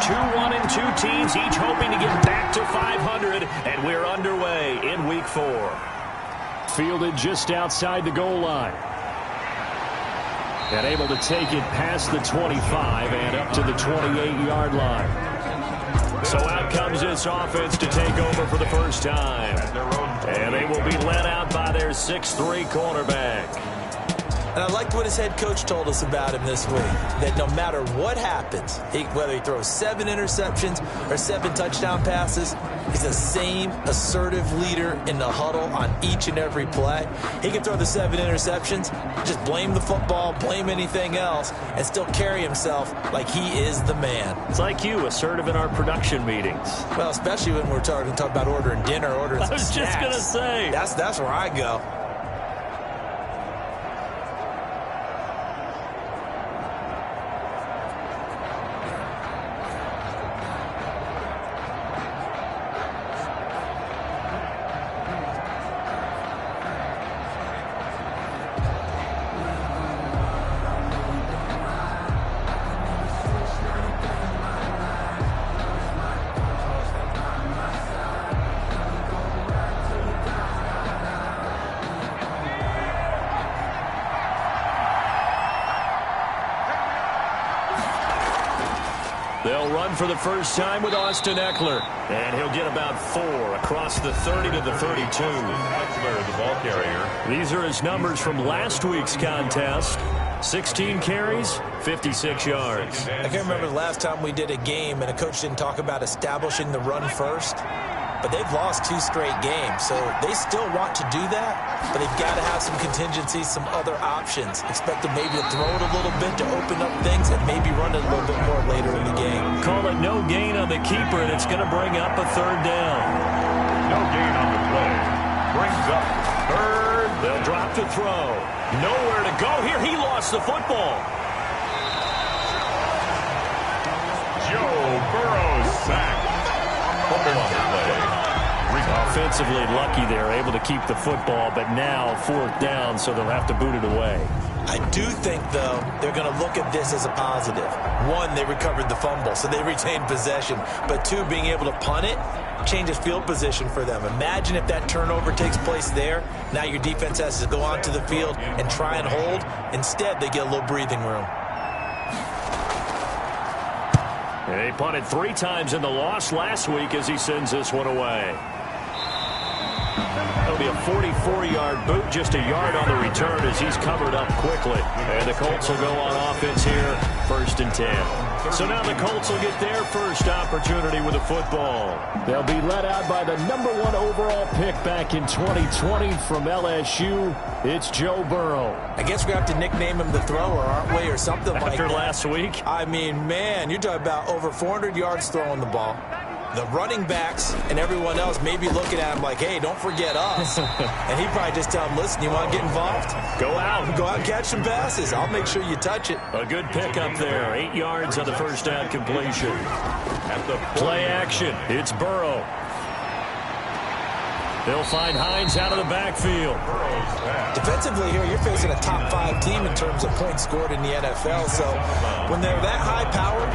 2-1 and 2 teams, each hoping to get back to 500, and we're underway in Week 4. Fielded just outside the goal line. And able to take it past the 25 and up to the 28-yard line. So out comes this offense to take over for the first time. And they will be led out by their 6'3 quarterback. And I liked what his head coach told us about him this week, that no matter what happens, whether he throws 7 interceptions or 7 touchdown passes, he's the same assertive leader in the huddle on each and every play. He can throw the 7 interceptions, just blame the football, blame anything else, and still carry himself like he is the man. It's like you, assertive in our production meetings. Well, especially when we're talking about ordering dinner, ordering some snacks. I was just going to say. That's where I go. They'll run for the first time with Austin Eckler. And he'll get about 4 across the 30 to the 32. Eckler, the ball carrier. These are his numbers from last week's contest. 16 carries, 56 yards. I can't remember the last time we did a game and a coach didn't talk about establishing the run first. But they've lost 2 straight games, so they still want to do that, but they've got to have some contingencies, some other options. Expect them maybe to throw it a little bit to open up things and maybe run it a little bit more later in the game. Call it no gain on the keeper, and it's going to bring up a 3rd down. No gain on the play. Brings up 3rd. They'll drop to throw. Nowhere to go here. He lost the football. Joe Burrow sacked. Fumble on the play. Offensively lucky they're able to keep the football, but now 4th down, so they'll have to boot it away. I do think, though, they're going to look at this as a positive. 1, they recovered the fumble, so they retained possession. But 2, being able to punt it changes field position for them. Imagine if that turnover takes place there. Now your defense has to go onto the field and try and hold. Instead, they get a little breathing room. And he punted 3 times in the loss last week as he sends this one away. It'll be a 44-yard boot, just a yard on the return as he's covered up quickly. And the Colts will go on offense here, 1st and 10. So now the Colts will get their first opportunity with the football. They'll be led out by the #1 overall pick back in 2020 from LSU. It's Joe Burrow. I guess we have to nickname him the thrower, aren't we, or something like that. After last week? I mean, man, you're talking about over 400 yards throwing the ball. The running backs and everyone else may be looking at him like, hey, don't forget us. And he'd probably just tell him, listen, you want to get involved? Go out. Go out and catch some passes. I'll make sure you touch it. A good pickup there. 8 yards on the 1st down completion. At the play action, it's Burrow. They'll find Hines out of the backfield. Defensively here, you're facing a top 5 team in terms of points scored in the NFL. So when they're that high powered,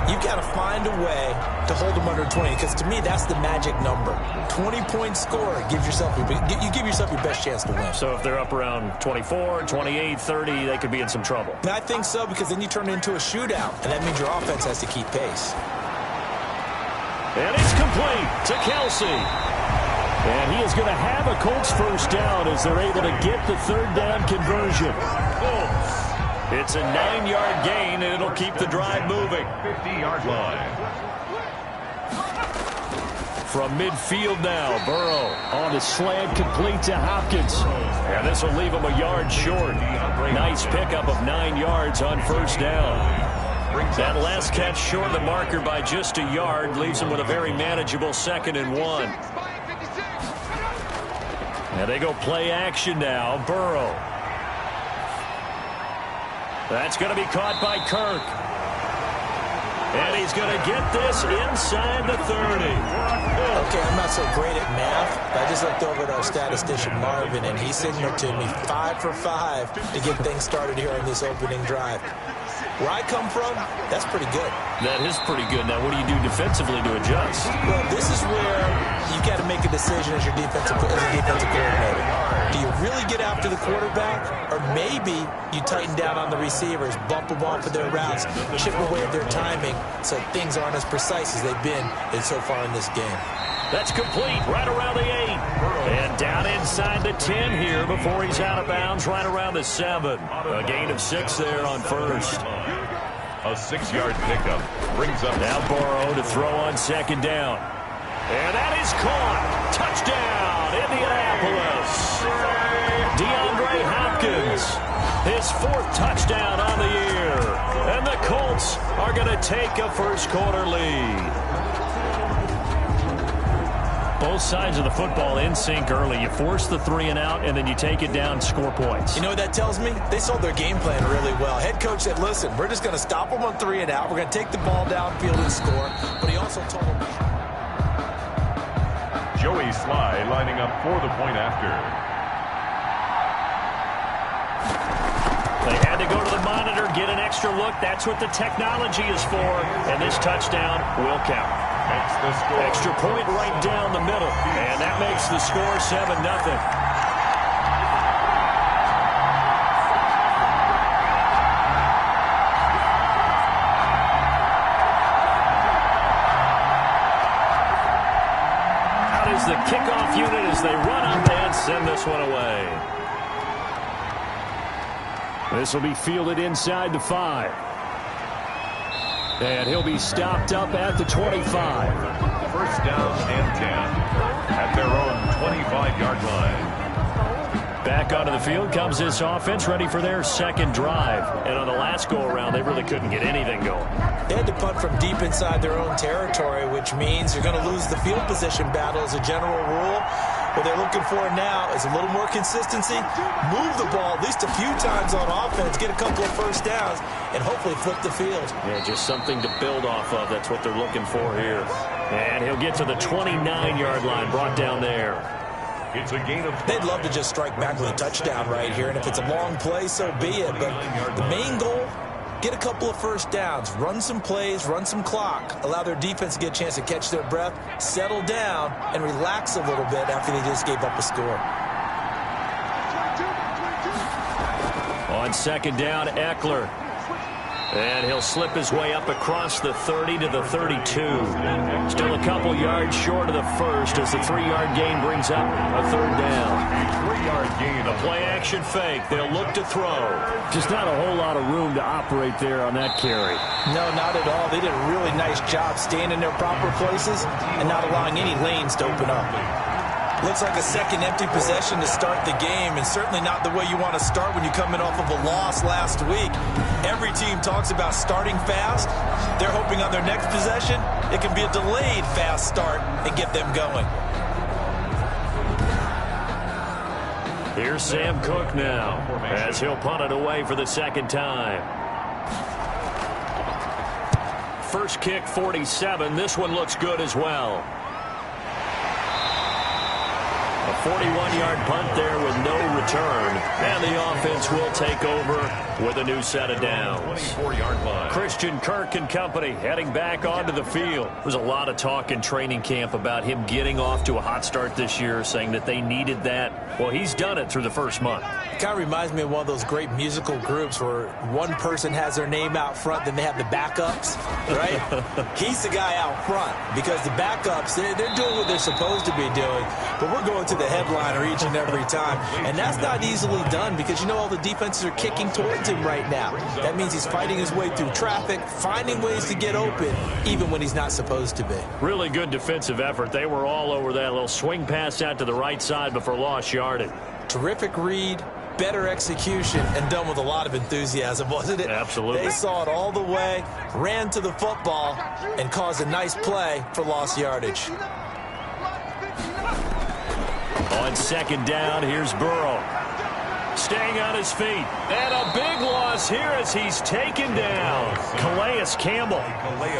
you've got to find a way to hold them under 20. Because to me, that's the magic number. 20-point score gives yourself you give yourself your best chance to win. So if they're up around 24, 28, 30, they could be in some trouble. And I think so, because then you turn it into a shootout, and that means your offense has to keep pace. And it's complete to Kelsey. And he is going to have a Colts first down as they're able to get the 3rd down conversion. It's a 9-yard gain, and it'll keep the drive moving. 50-yard line. From midfield now, Burrow on the slant, complete to Hopkins. And this will leave him a yard short. Nice pickup of 9 yards on 1st down. That last catch short of the marker by just a yard leaves him with a very manageable 2nd and 1. And they go play action now. Burrow. That's going to be caught by Kirk. And he's going to get this inside the 30. Okay, I'm not so great at math. I just looked over at our statistician, Marvin, and he signaled to me 5 for 5 to get things started here on this opening drive. Where I come from, that's pretty good. That is pretty good. Now, what do you do defensively to adjust? Well, this is where you got to make a decision as a defensive coordinator. Do you really get after the quarterback, or maybe you tighten down on the receivers, bump them off of their routes, chip away at their timing so things aren't as precise as they've been so far in this game. That's complete right around the 8. And down inside the 10 here before he's out of bounds right around the 7. A gain of 6 there on first. A 6-yard pickup brings up now Burrow to throw on second down. And that is caught. Touchdown, Indianapolis. DeAndre Hopkins, his 4th touchdown on the year. And the Colts are going to take a first-quarter lead. Both sides of the football in sync early. You force the 3-and-out, and then you take it down, score points. You know what that tells me? They sold their game plan really well. Head coach said, listen, we're just going to stop them on 3-and-out. We're going to take the ball downfield and score. But he also told them... Joey Sly lining up for the point after. They had to go to the monitor, get an extra look. That's what the technology is for. And this touchdown will count. The score. Extra point right down the middle. And that makes the score 7-0. Out is the kickoff unit as they run up and send this one away. This will be fielded inside the 5. And he'll be stopped up at the 25. First down and 10 at their own 25-yard line. Back onto the field comes this offense, ready for their second drive. And on the last go-around, they really couldn't get anything going. They had to punt from deep inside their own territory, which means you're going to lose the field position battle as a general rule. What they're looking for now is a little more consistency, move the ball at least a few times on offense, get a couple of first downs, and hopefully flip the field. Yeah, just something to build off of. That's what they're looking for here. And he'll get to the 29-yard line, brought down there. It's a gain of... They'd love to just strike back with a touchdown right here, and if it's a long play, so be it. But the main goal, get a couple of first downs, run some plays, run some clock, allow their defense to get a chance to catch their breath, settle down, and relax a little bit after they just gave up a score. On second down, Eckler. And he'll slip his way up across the 30 to the 32. Still a couple yards short of the first as the 3-yard gain brings up a third down. 3-yard gain. A play-action fake. They'll look to throw. Just not a whole lot of room to operate there on that carry. No, not at all. They did a really nice job staying in their proper places and not allowing any lanes to open up. Looks like a second empty possession to start the game, and certainly not the way you want to start when you're coming off of a loss last week. Every team talks about starting fast. They're hoping on their next possession it can be a delayed fast start and get them going. Here's Sam Cook now as he'll punt it away for the second time. First kick, 47. This one looks good as well. A 41-yard punt there with no return. And the offense will take over with a new set of downs. 24-yard line. Christian Kirk and company heading back onto the field. There's a lot of talk in training camp about him getting off to a hot start this year, saying that they needed that. Well, he's done it through the first month. Kind of reminds me of one of those great musical groups where one person has their name out front, then they have the backups, right? He's the guy out front because the backups, they're doing what they're supposed to be doing, but we're going to the headliner each and every time. And that's not easily done because, you know, all the defenses are kicking towards him right now. That means he's fighting his way through traffic, finding ways to get open, even when he's not supposed to be. Really good defensive effort. They were all over that little swing pass out to the right side before lost yardage. Terrific read, better execution, and done with a lot of enthusiasm, wasn't it? Absolutely. They saw it all the way, ran to the football, and caused a nice play for lost yardage. On second down, here's Burrow. staying on his feet. And a big loss here as he's taken down. Calais Campbell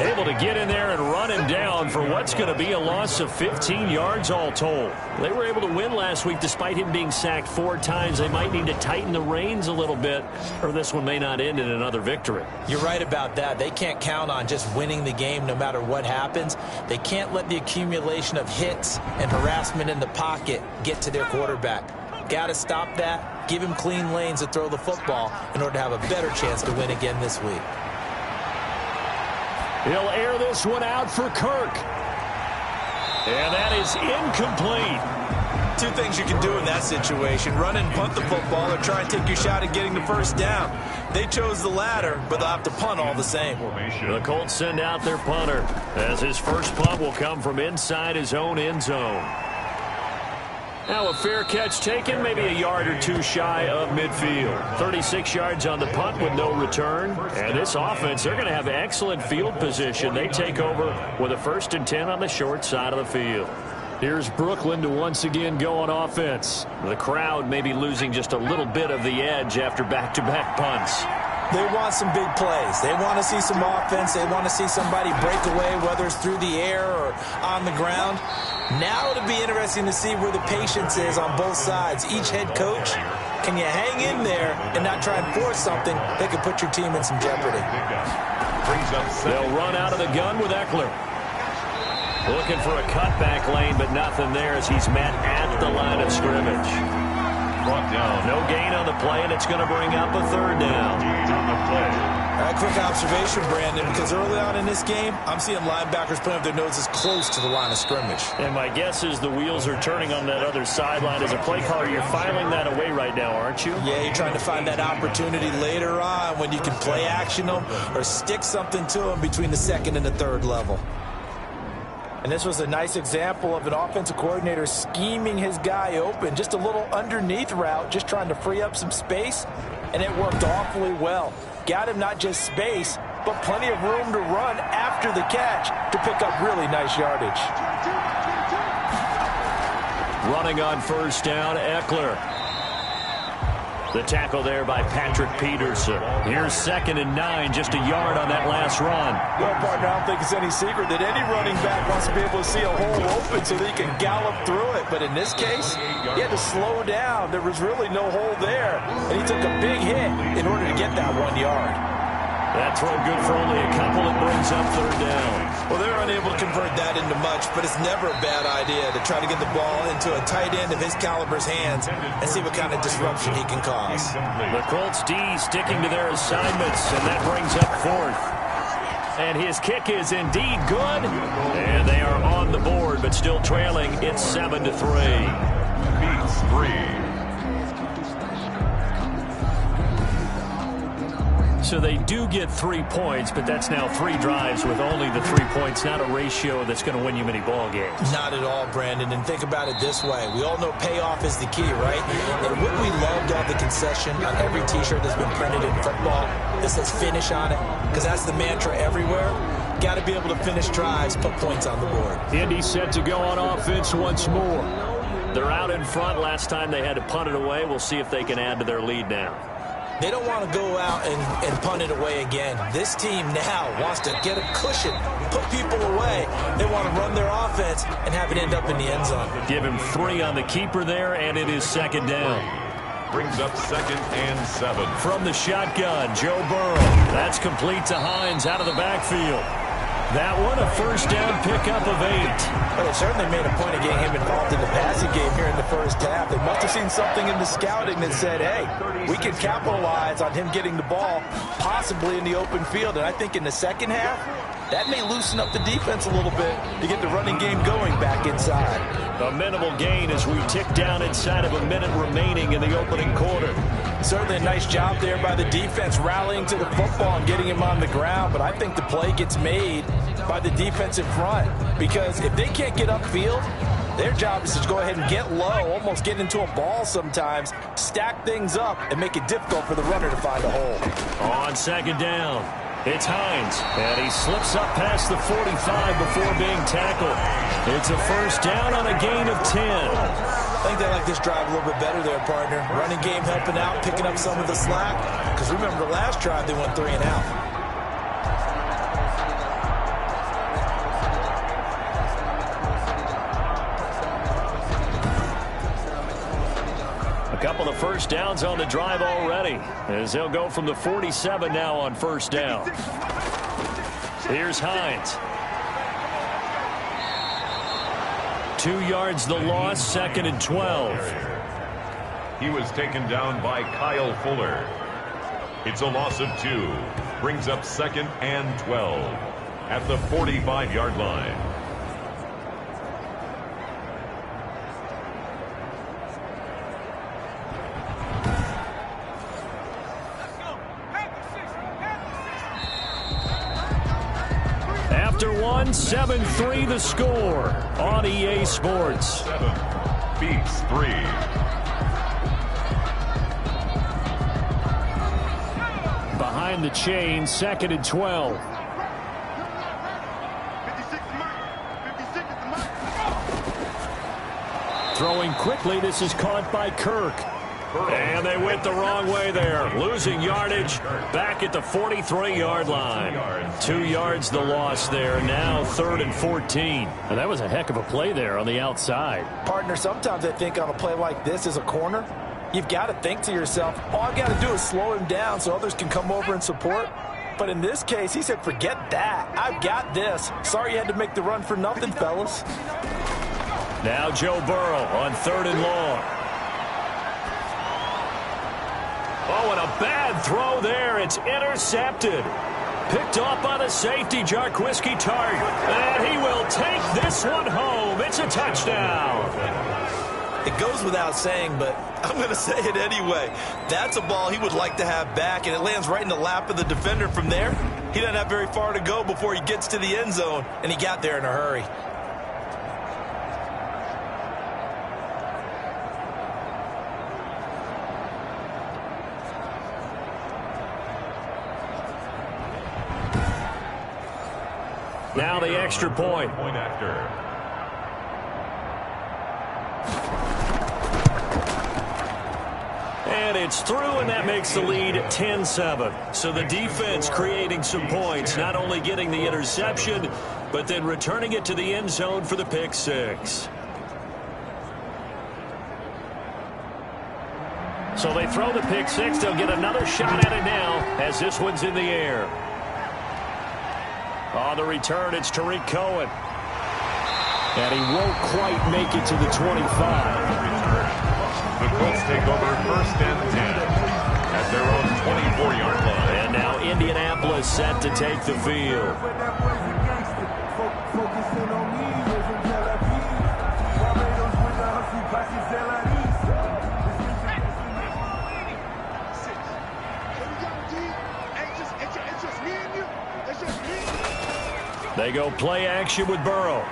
able to get in there and run him down for what's going to be a loss of 15 yards all told. They were able to win last week despite him being sacked 4 times. They might need to tighten the reins a little bit, or this one may not end in another victory. You're right about that. They can't count on just winning the game no matter what happens. They can't let the accumulation of hits and harassment in the pocket get to their quarterback. Got to stop that, give him clean lanes to throw the football in order to have a better chance to win again this week. He'll air this one out for Kirk. And that is incomplete. 2 things you can do in that situation: run and punt the football, or try and take your shot at getting the first down. They chose the latter, but they'll have to punt all the same. The Colts send out their punter as his first punt will come from inside his own end zone. Now a fair catch taken, maybe a yard or 2 shy of midfield. 36 yards on the punt with no return. And this offense, they're going to have excellent field position. They take over with a 1st and 10 on the short side of the field. Here's Brooklyn to once again go on offense. The crowd may be losing just a little bit of the edge after back-to-back punts. They want some big plays. They want to see some offense. They want to see somebody break away, whether it's through the air or on the ground. Now it'll be interesting to see where the patience is on both sides. Each head coach, can you hang in there and not try and force something that could put your team in some jeopardy? They'll run out of the gun with Eckler. Looking for a cutback lane, but nothing there as he's met at the line of scrimmage. Brought down. No gain on the play, and it's going to bring up a 3rd down. A quick observation, Brandon, because early on in this game, I'm seeing linebackers putting up their noses close to the line of scrimmage. And my guess is the wheels are turning on that other sideline. As a play caller, you're filing that away right now, aren't you? Yeah, you're trying to find that opportunity later on when you can play action them or stick something to them between the 2nd and the 3rd level. And this was a nice example of an offensive coordinator scheming his guy open. Just a little underneath route, just trying to free up some space, and it worked awfully well. Got him not just space, but plenty of room to run after the catch to pick up really nice yardage. Running on 1st down, Eckler. The tackle there by Patrick Peterson. Here's 2nd and 9, just a yard on that last run. Well, partner, I don't think it's any secret that any running back wants to be able to see a hole open so that he can gallop through it. But in this case, he had to slow down. There was really no hole there. And he took a big hit in order to get that 1 yard. That throw good for only a couple. It brings up 3rd down. Well, they're unable to convert that into much, but it's never a bad idea to try to get the ball into a tight end of his caliber's hands and see what kind of disruption he can cause. The Colts D sticking to their assignments, and that brings up 4th. And his kick is indeed good. And they are on the board, but still trailing. It's 7-3. Beats 3. So they do get 3 points, but that's now 3 drives with only the 3 points, not a ratio that's going to win you many ball games. Not at all, Brandon. And think about it this way. We all know payoff is the key, right? And wouldn't we love to have the concession on every T-shirt that's been printed in football that says finish on it? Because that's the mantra everywhere. Got to be able to finish drives, put points on the board. Indy set to go on offense once more. They're out in front. Last time they had to punt it away. We'll see if they can add to their lead now. They don't want to go out and punt it away again. This team now wants to get a cushion, put people away. They want to run their offense and have it end up in the end zone. Give him 3 on the keeper there, and it is 2nd down. Brings up 2nd and 7. From the shotgun, Joe Burrow. That's complete to Hines out of the backfield. That one, a 1st down pickup of 8. Well, they certainly made a point of getting him involved in the passing game here in the 1st half. They must have seen something in the scouting that said, hey, we can capitalize on him getting the ball, possibly in the open field. And I think in the 2nd half, that may loosen up the defense a little bit to get the running game going back inside. A minimal gain as we tick down inside of a minute remaining in the opening quarter. Certainly a nice job there by the defense rallying to the football and getting him on the ground. But I think the play gets made by the defensive front, because if they can't get upfield, their job is to go ahead and get low, almost get into a ball sometimes, stack things up, and make it difficult for the runner to find a hole. On 2nd down, it's Hines, and he slips up past the 45 before being tackled. It's a 1st down on a gain of 10. I think they like this drive a little bit better there, partner. Running game helping out, picking up some of the slack. Because remember, the last drive they went 3 and out. A couple of first downs on the drive already, as they'll go from the 47 now on first down. Here's Hines. 2 yards the loss, 2nd and 12. He was taken down by Kyle Fuller. It's a loss of 2. Brings up 2nd and 12 at the 45-yard line. After 7-3 the score on EA Sports. 7 beats 3. Behind the chain, 2nd and 12. Throwing quickly, this is caught by Kirk. And they went the wrong way there, losing yardage back at the 43-yard line. 2 yards the loss there, now 3rd and 14. And that was a heck of a play there on the outside. Partner, sometimes I think on a play like this as a corner, you've got to think to yourself, all I've got to do is slow him down so others can come over and support. But in this case, he said, forget that. I've got this. Sorry you had to make the run for nothing, fellas. Now Joe Burrow on 3rd and long. Oh, and a bad throw there. It's intercepted. Picked off by the safety, Jarquiski Tart. And he will take this one home. It's a touchdown. It goes without saying, but I'm going to say it anyway. That's a ball he would like to have back, and it lands right in the lap of the defender from there. He doesn't have very far to go before he gets to the end zone, and he got there in a hurry. Now the extra point. Point after. And it's through, and that makes the lead 10-7. So the defense creating some points, not only getting the interception, but then returning it to the end zone for the pick six. So they throw the pick six. They'll get another shot at it now as this one's in the air. On the return, it's Tariq Cohen. And he won't quite make it to the 25. The Colts take over 1st and 10 at their own 24-yard line. And now Indianapolis set to take the field. They go play action with Burrow.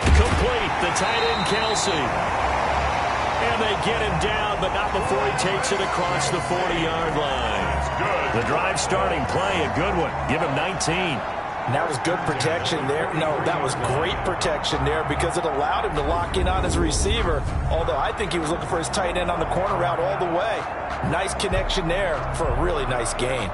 Complete, the tight end Kelsey. And they get him down, but not before he takes it across the 40-yard line. The drive starting play, a good one. Give him 19. And that was good protection there. No, that was great protection there because it allowed him to lock in on his receiver. Although I think he was looking for his tight end on the corner route all the way. Nice connection there for a really nice gain.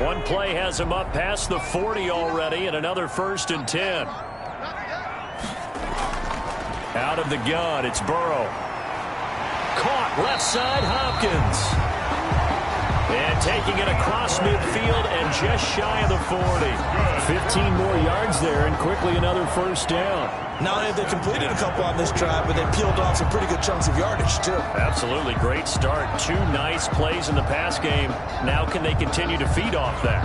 One play has him up past the 40 already, and another 1st and 10. Out of the gun, it's Burrow. Caught left side, Hopkins. And taking it across midfield and just shy of the 40. 15 more yards there, and quickly another 1st down. Not only have they completed a couple on this drive, but they peeled off some pretty good chunks of yardage, too. Absolutely great start. 2 nice plays in the pass game. Now can they continue to feed off that?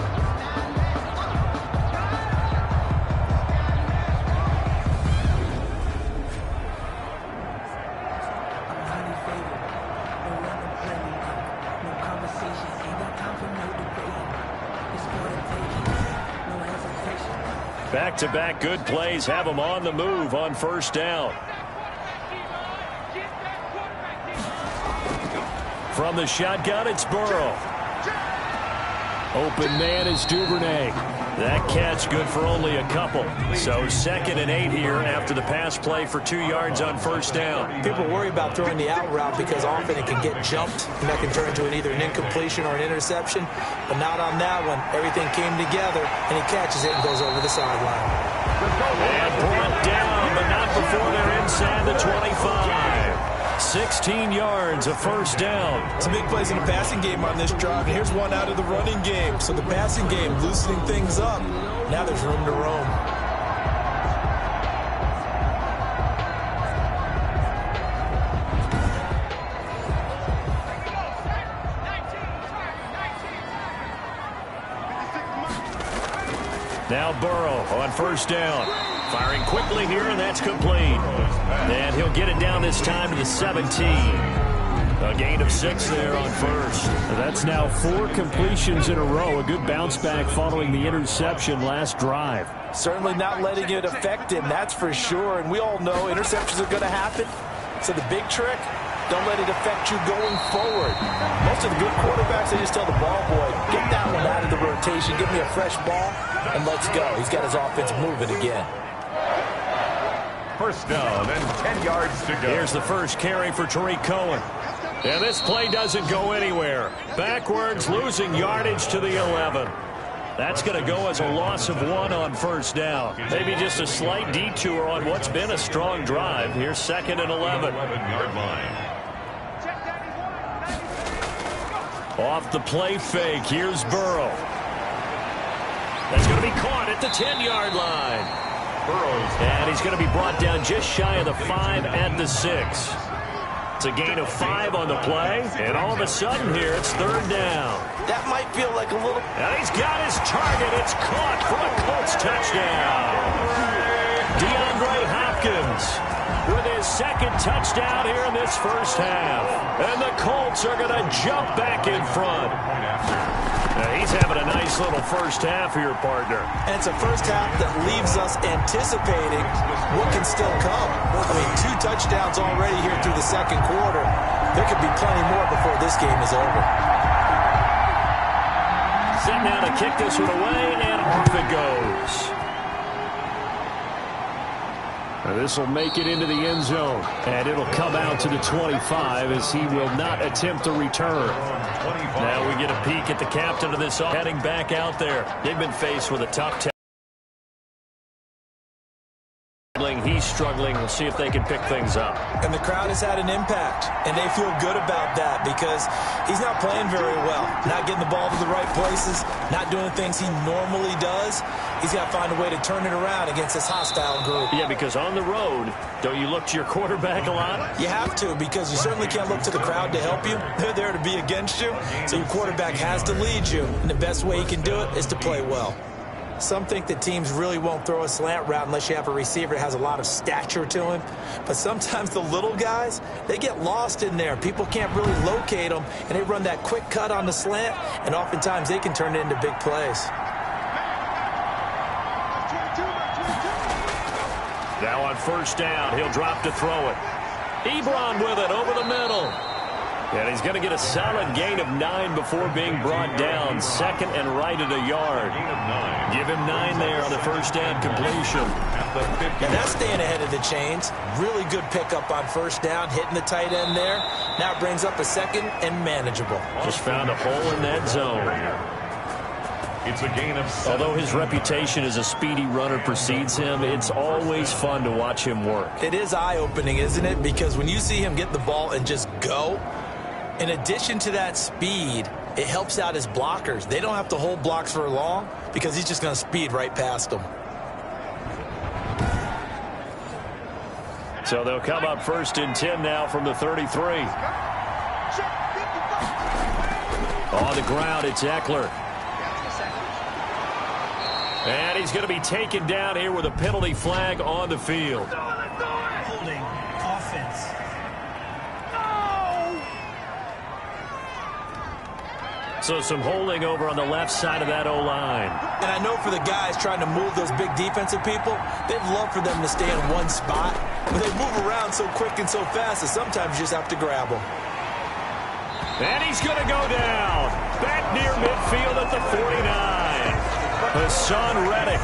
Back-to-back good plays have them on the move on 1st down. From the shotgun, it's Burrow. Open man is Duvernay. That catch good for only a couple. So 2nd and 8 here after the pass play for 2 yards on first down. People worry about throwing the out route because often it can get jumped, and that can turn into either an incompletion or an interception. But not on that one. Everything came together, and he catches it and goes over the sideline. And brought down, but not before they're inside the 25. 16 yards, a first down. Some big plays in the passing game on this drive. And here's one out of the running game. So the passing game loosening things up. Now there's room to roam. Now Burrow on first down. Firing quickly here, and that's complete. And he'll get it down this time to the 17. A gain of 6 there on first. That's now 4 completions in a row. A good bounce back following the interception last drive. Certainly not letting it affect him, that's for sure. And we all know interceptions are going to happen. So the big trick, don't let it affect you going forward. Most of the good quarterbacks, they just tell the ball boy, get that one out of the rotation, give me a fresh ball, and let's go. He's got his offense moving again. First down and 10 yards to go. Here's the first carry for Tariq Cohen. And this play doesn't go anywhere. Backwards, losing yardage to the 11. That's going to go as a loss of 1 on first down. Maybe just a slight detour on what's been a strong drive. Here's 2nd and 11. 11-yard line. Off the play fake, here's Burrow. That's going to be caught at the 10-yard line. And he's going to be brought down just shy of the 5 at the 6. It's a gain of 5 on the play, and all of a sudden here it's 3rd down. That might feel like a little... And he's got his target. It's caught for a Colts touchdown. DeAndre Hopkins with his 2nd touchdown here in this first half. And the Colts are going to jump back in front. Now he's having a nice little first half here, partner. And it's a first half that leaves us anticipating what can still come. I mean, 2 touchdowns already here through the 2nd quarter. There could be plenty more before this game is over. Set now to kick this one away, and off it goes. This will make it into the end zone, and it'll come out to the 25 as he will not attempt a return. Now we get a peek at the captain of this heading back out there. They've been faced with a tough task. He's struggling. We'll see if they can pick things up. And the crowd has had an impact, and they feel good about that because he's not playing very well, not getting the ball to the right places, not doing the things he normally does. He's got to find a way to turn it around against this hostile group. Yeah, because on the road, don't you look to your quarterback a lot? You have to, because you certainly can't look to the crowd to help you. They're there to be against you, so your quarterback has to lead you. And the best way he can do it is to play well. Some think that teams really won't throw a slant route unless you have a receiver that has a lot of stature to him. But sometimes the little guys, they get lost in there. People can't really locate them, and they run that quick cut on the slant, and oftentimes they can turn it into big plays. Now on first down, he'll drop to throw it. Ebron with it over the middle. And he's going to get a solid gain of 9 before being brought down. 2nd and right at a yard. Give him 9 there on the first down completion. And that's staying ahead of the chains. Really good pickup on first down, hitting the tight end there. Now it brings up a 2nd and manageable. Just found a hole in that zone. It's a gain of 7. Although his reputation as a speedy runner precedes him, it's always fun to watch him work. It is eye-opening, isn't it? Because when you see him get the ball and just go, in addition to that speed, it helps out his blockers. They don't have to hold blocks for long because he's just going to speed right past them. So they'll come up 1st and 10 now from the 33. On the ground, it's Eckler. And he's going to be taken down here with a penalty flag on the field. Holding offense. So some holding over on the left side of that O-line. And I know for the guys trying to move those big defensive people, they'd love for them to stay in one spot. But they move around so quick and so fast that sometimes you just have to grab them. And he's going to go down. Back near midfield at the 49. Hassan Reddick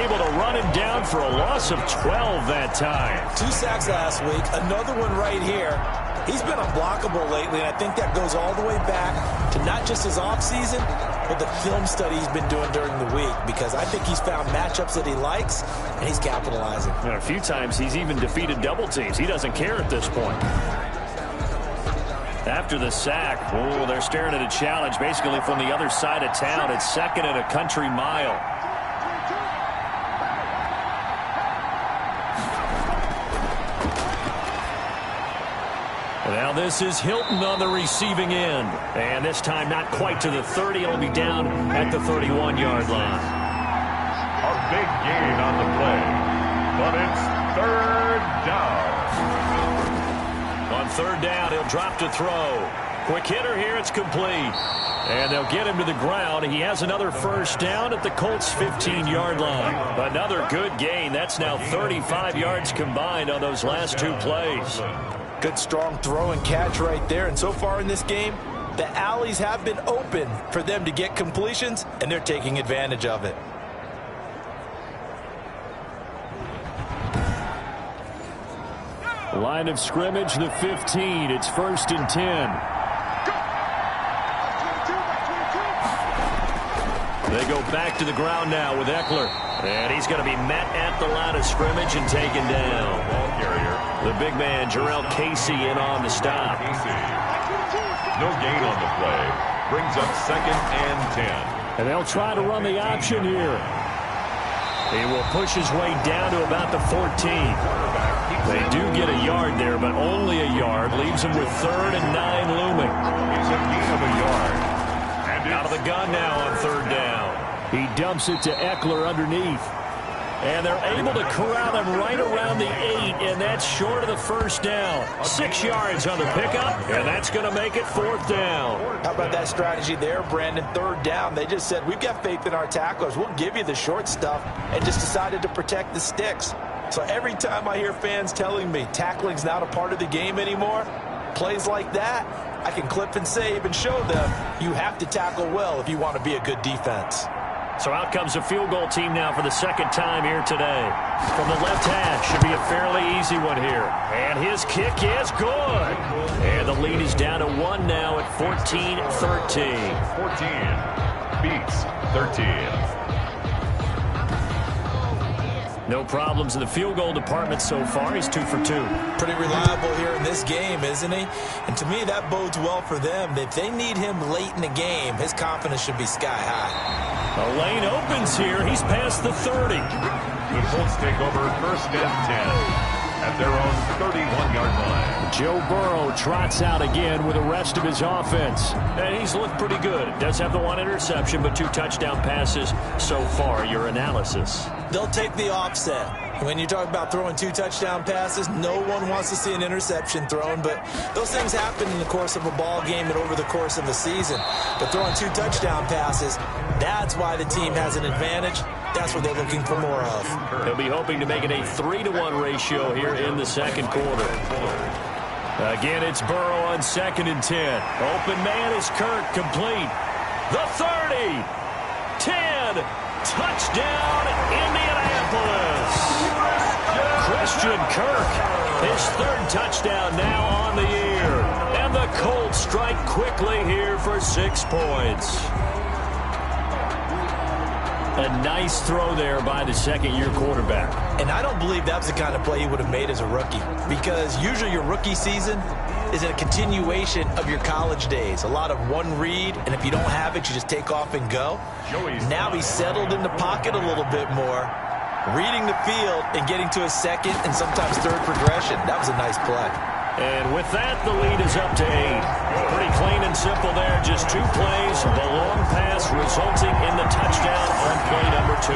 able to run him down for a loss of 12 that time. 2 sacks last week, another one right here. He's been unblockable lately, and I think that goes all the way back to not just his offseason, but the film study he's been doing during the week, because I think he's found matchups that he likes, and he's capitalizing. And a few times he's even defeated double teams. He doesn't care at this point. After the sack, oh, they're staring at a challenge basically from the other side of town. It's 2nd and a country mile. Now this is Hilton on the receiving end. And this time not quite to the 30. It'll be down at the 31-yard line. A big gain on the play, but it's 3rd down. On 3rd down, he'll drop to throw. Quick hitter here, it's complete. And they'll get him to the ground. He has another 1st down at the Colts' 15-yard line. Another good gain. That's now 35 yards combined on those last 2 plays. Good strong throw and catch right there. And so far in this game, the alleys have been open for them to get completions, and they're taking advantage of it. Line of scrimmage, the 15. It's 1st and 10. They go back to the ground now with Eckler. And he's going to be met at the line of scrimmage and taken down. Ball carrier. The big man, Jarrell Casey, in on the stop. No gain on the play. Brings up 2nd and 10. And they'll try to run the option here. He will push his way down to about the 14. They do get a yard there, but only a yard. Leaves him with 3rd and 9 looming. He's a gain of a yard. And Out of the gun now on 3rd down. He dumps it to Eckler underneath. And they're able to corral him right around the 8, and that's short of the 1st down. 6 yards on the pickup, and that's going to make it 4th down. How about that strategy there, Brandon? 3rd down. They just said, we've got faith in our tacklers. We'll give you the short stuff, and just decided to protect the sticks. So every time I hear fans telling me tackling's not a part of the game anymore, plays like that, I can clip and save and show them you have to tackle well if you want to be a good defense. So out comes a field goal team now for the 2nd time here today. From the left hash, should be a fairly easy one here. And his kick is good. And the lead is down to 1 now at 14-13. 14 beats 13. No problems in the field goal department so far. He's 2 for 2. Pretty reliable here in this game, isn't he? And to me, that bodes well for them. If they need him late in the game, his confidence should be sky high. A lane opens here. He's past the 30. The Colts take over 1st and 10 at their own 31-yard line. Joe Burrow trots out again with the rest of his offense. And he's looked pretty good. Does have the 1 interception, but 2 touchdown passes so far. Your analysis? They'll take the offset. When you talk about throwing 2 touchdown passes, no one wants to see an interception thrown, but those things happen in the course of a ball game and over the course of a season. But throwing 2 touchdown passes, that's why the team has an advantage. That's what they're looking for more of. They'll be hoping to make it a 3-to-1 ratio here in the 2nd quarter. Again, it's Burrow on 2nd and 10. Open man is Kirk, complete. The 30, 10, touchdown, Indianapolis. Christian Kirk, his 3rd touchdown now on the year. And the Colts strike quickly here for 6 points. A nice throw there by the 2nd-year quarterback. And I don't believe that was the kind of play he would have made as a rookie, because usually your rookie season is a continuation of your college days. A lot of one read, and if you don't have it, you just take off and go. Now he's settled in the pocket a little bit more, reading the field and getting to a 2nd and sometimes 3rd progression. That was a nice play. And with that, the lead is up to 8. Pretty clean and simple there. Just 2 plays. The long pass resulting in the touchdown on play number 2.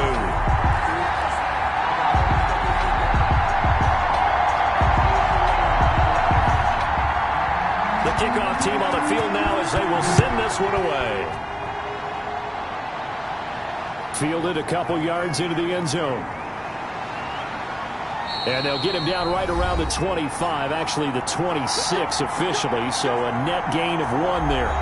The kickoff team on the field now as they will send this one away. Fielded a couple yards into the end zone. And they'll get him down right around the 25, actually the 26 officially, so a net gain of 1 there.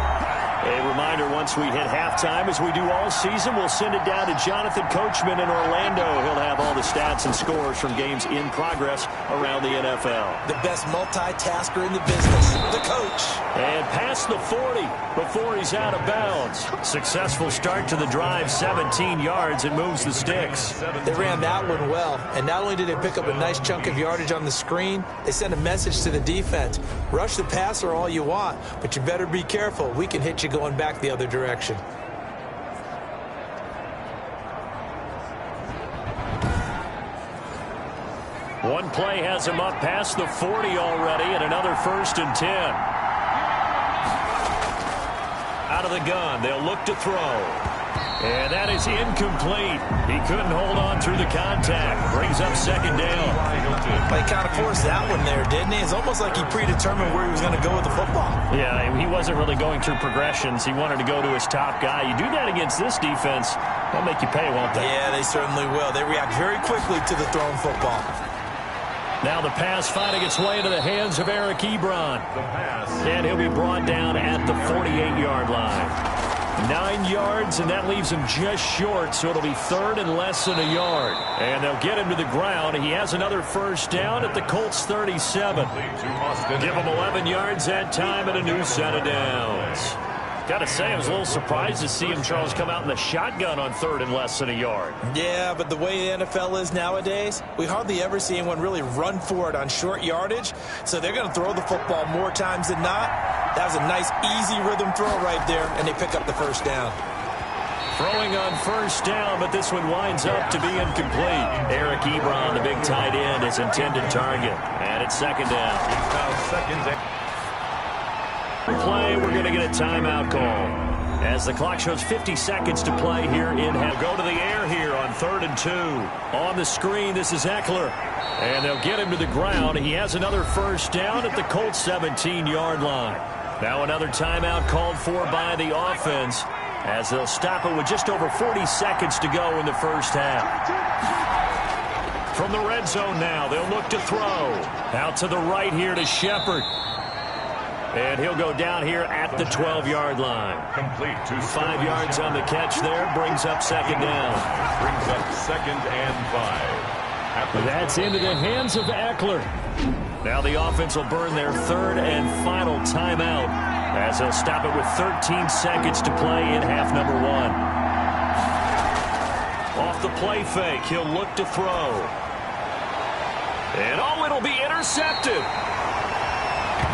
A reminder, once we hit halftime, as we do all season, we'll send it down to Jonathan Coachman in Orlando. He'll have all the stats and scores from games in progress around the NFL. The best multitasker in the business, the coach. And past the 40 before he's out of bounds. Successful start to the drive, 17 yards, and moves the sticks. They ran that one well, and not only did they pick up a nice chunk of yardage on the screen, they sent a message to the defense. Rush the passer all you want, but you better be careful. We can hit you going back the other direction. One play has him up past the 40 already, and another 1st and 10. Out of the gun, they'll look to throw. And that is incomplete. He couldn't hold on through the contact. Brings up 2nd down. He kind of forced that one there, didn't he? It's almost like he predetermined where he was going to go with the football. Yeah, he wasn't really going through progressions. He wanted to go to his top guy. You do that against this defense, they'll make you pay, won't they? Yeah, they certainly will. They react very quickly to the thrown football. Now the pass finding its way into the hands of Eric Ebron. And he'll be brought down at the 48-yard line. 9 yards, and that leaves him just short, so it'll be 3rd and less than a yard. And they'll get him to the ground. He has another 1st down at the Colts 37. Give him 11 yards that time and a new set of downs. Got to say, I was a little surprised to see him, Charles, come out in the shotgun on 3rd and less than a yard. Yeah, but the way the NFL is nowadays, we hardly ever see anyone really run for it on short yardage. So they're going to throw the football more times than not. That was a nice, easy rhythm throw right there, and they pick up the 1st down. Throwing on 1st down, but this one winds up to be incomplete. Eric Ebron, the big tight end, his intended target. And it's 2nd down. It's now 2nd down. Play, we're going to get a timeout call as the clock shows 50 seconds to play here in half. Go to the air here on 3rd and 2. On the screen, this is Eckler, and they'll get him to the ground. He has another 1st down at the Colts 17-yard line. Now another timeout called for by the offense as they'll stop it with just over 40 seconds to go in the 1st half. From the red zone now, they'll look to throw. Out to the right here to Shepard. And he'll go down here at the 12-yard line. Complete to 5 yards on the catch there. Brings up 2nd down. Brings up 2nd and 5. That's into the hands of Eckler. Now the offense will burn their 3rd and final timeout as they'll stop it with 13 seconds to play in half number 1. Off the play fake, he'll look to throw. And it'll be intercepted.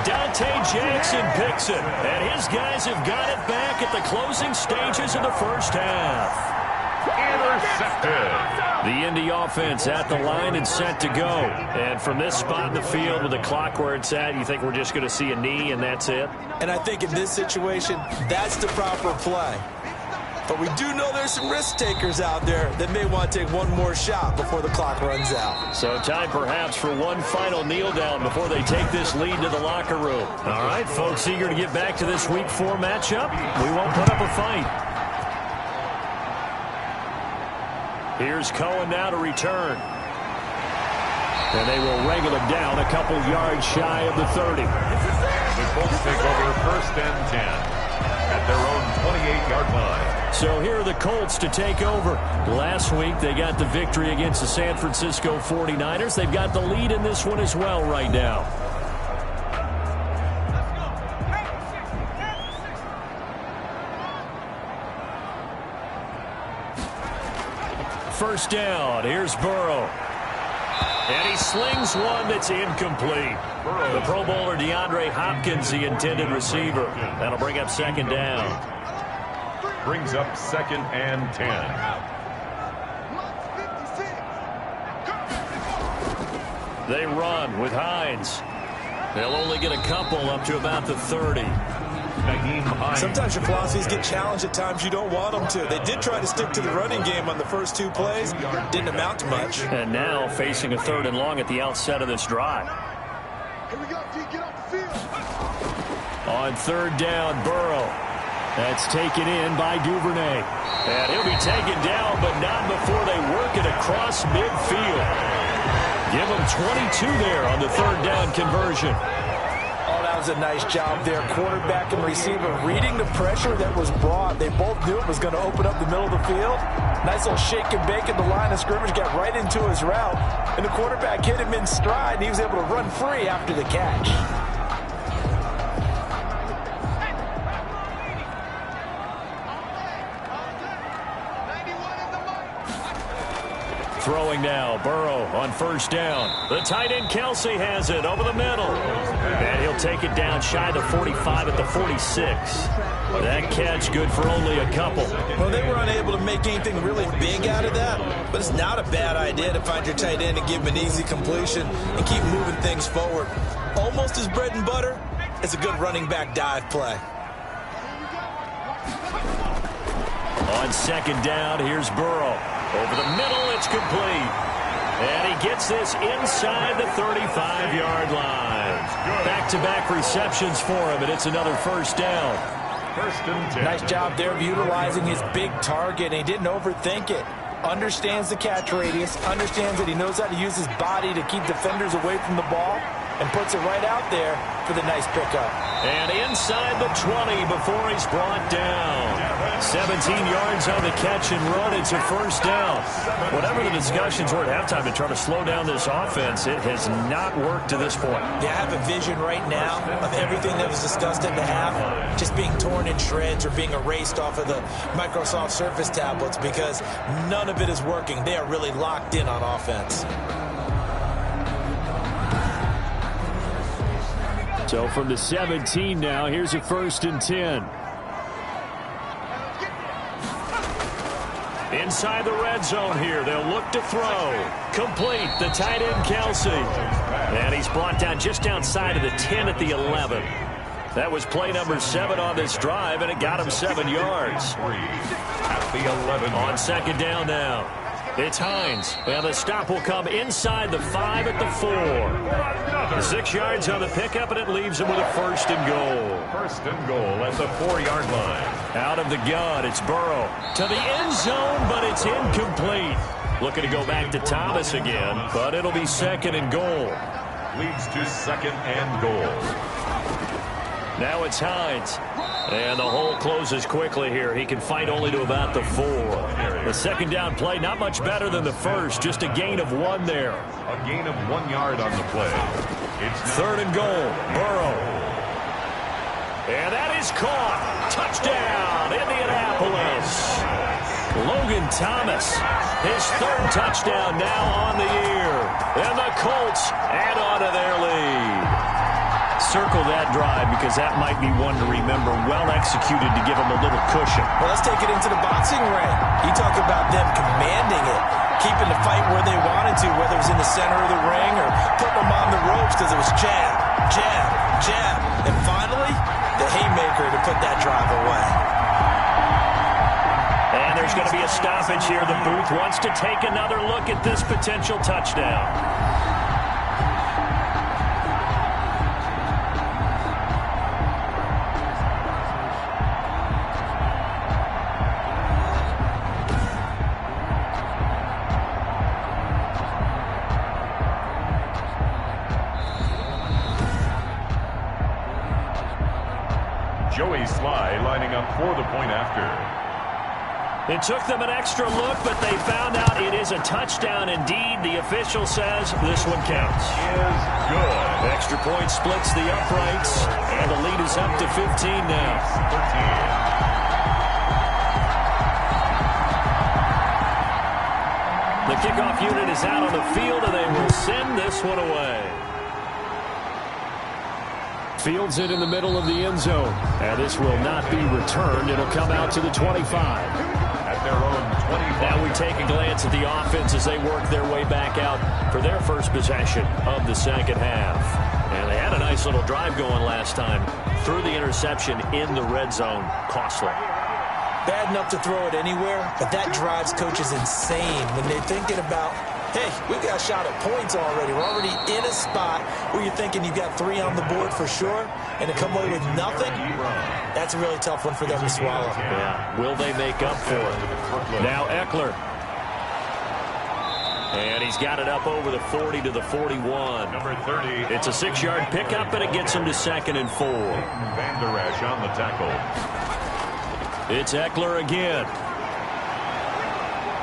Dante Jackson picks it, and his guys have got it back at the closing stages of the 1st half. Intercepted. The Indy offense at the line and set to go. And from this spot in the field with the clock where it's at, you think we're just going to see a knee and that's it? And I think in this situation, that's the proper play. But we do know there's some risk takers out there that may want to take one more shot before the clock runs out. So time perhaps for one final kneel down before they take this lead to the locker room. All right, folks, eager to get back to this Week 4 matchup. We won't put up a fight. Here's Cohen now to return. And they will wrangle him down a couple yards shy of the 30. The Colts take over 1st and 10 at their own 28-yard line. So here are the Colts to take over. Last week, they got the victory against the San Francisco 49ers. They've got the lead in this one as well right now. First down, here's Burrow. And he slings one that's incomplete. The Pro Bowler DeAndre Hopkins, the intended receiver. That'll bring up 2nd down. Brings up 2nd and 10. They run with Hines. They'll only get a couple up to about the 30. Sometimes your philosophies get challenged at times you don't want them to. They did try to stick to the running game on the first 2 plays. Didn't amount to much. And now facing a 3rd and long at the outset of this drive. Here we go, D, get off the field. On 3rd down, Burrow. That's taken in by Duvernay. And he'll be taken down, but not before they work it across midfield. Give him 22 there on the 3rd down conversion. Oh, that does a nice job there. Quarterback and receiver reading the pressure that was brought. They both knew it was going to open up the middle of the field. Nice little shake and bake at the line of scrimmage, got right into his route, and the quarterback hit him in stride, and he was able to run free after the catch. Throwing now, Burrow on first down. The tight end Kelsey has it over the middle. And he'll take it down shy of the 45 at the 46. That catch good for only a couple. Well, they were unable to make anything really big out of that, but it's not a bad idea to find your tight end and give him an easy completion and keep moving things forward. Almost as bread and butter, it's a good running back dive play. On second down, here's Burrow. Over the middle, it's complete. And he gets this inside the 35-yard line. Back-to-back receptions for him, and it's another first down. First and 10. Nice job there of utilizing his big target. He didn't overthink it. Understands the catch radius, understands that he knows how to use his body to keep defenders away from the ball, and puts it right out there for the nice pickup. And inside the 20 before he's brought down. 17 yards on the catch and run. It's a first down. Whatever the discussions were at halftime to try to slow down this offense, it has not worked to this point. Yeah, I have a vision right now of everything that was discussed at the half just being torn in shreds or being erased off of the Microsoft Surface tablets because none of it is working. They are really locked in on offense. So from the 17 now, here's a first and 10. Inside the red zone here, they'll look to throw. Complete, the tight end Kelsey. And he's brought down just outside of the 10 at the 11. That was play number 7 on this drive, and it got him 7 yards. At the 11. On second down now, it's Hines. And the stop will come inside the 5 at the 4. 6 yards on the pickup, and it leaves him with a first and goal. First and goal at the 4-yard line. Out of the gun, it's Burrow to the end zone, but it's incomplete. Looking to go back to Thomas again, but it'll be second and goal. Leads to second and goal. Now it's Hines. And the hole closes quickly here. He can fight only to about the 4. The second down play, not much better than the first. Just a gain of 1 there. A gain of 1 yard on the play. It's third and goal. Burrow. And that is caught. Touchdown, Indianapolis. Logan Thomas, his 3rd touchdown now on the year. And the Colts add on to their lead. Circle that drive because that might be one to remember. Well executed to give them a little cushion. Well, let's take it into the boxing ring. You talk about them commanding it, keeping the fight where they wanted to, whether it was in the center of the ring or putting them on the ropes because it was jab, jab, jab. And finally, the haymaker to put that drive away. And there's going to be a stoppage here. The booth wants to take another look at this potential touchdown. Joey Sly lining up for the point after. It took them an extra look, but they found out it is a touchdown indeed. The official says this one counts. Is good. Extra point splits the uprights, and the lead is up to 15 now. 13. The kickoff unit is out on the field, and they will send this one away. Fields it in the middle of the end zone. And this will not be returned. It'll come out to the 25. At their own 25. Now we take a glance at the offense as they work their way back out for their first possession of the second half. And they had a nice little drive going last time. Threw the interception in the red zone. Costly. Bad enough to throw it anywhere, but that drives coaches insane when they're thinking about, hey, we've got a shot at points already. We're already in a spot where you're thinking you've got 3 on the board for sure, and to come away with nothing, that's a really tough one for them to swallow. Yeah, will they make up for it? Now Eckler. And he's got it up over the 40 to the 41. Number 30. It's a 6-yard pickup, and it gets him to 2nd and 4. Van Der Esch on the tackle. It's Eckler again.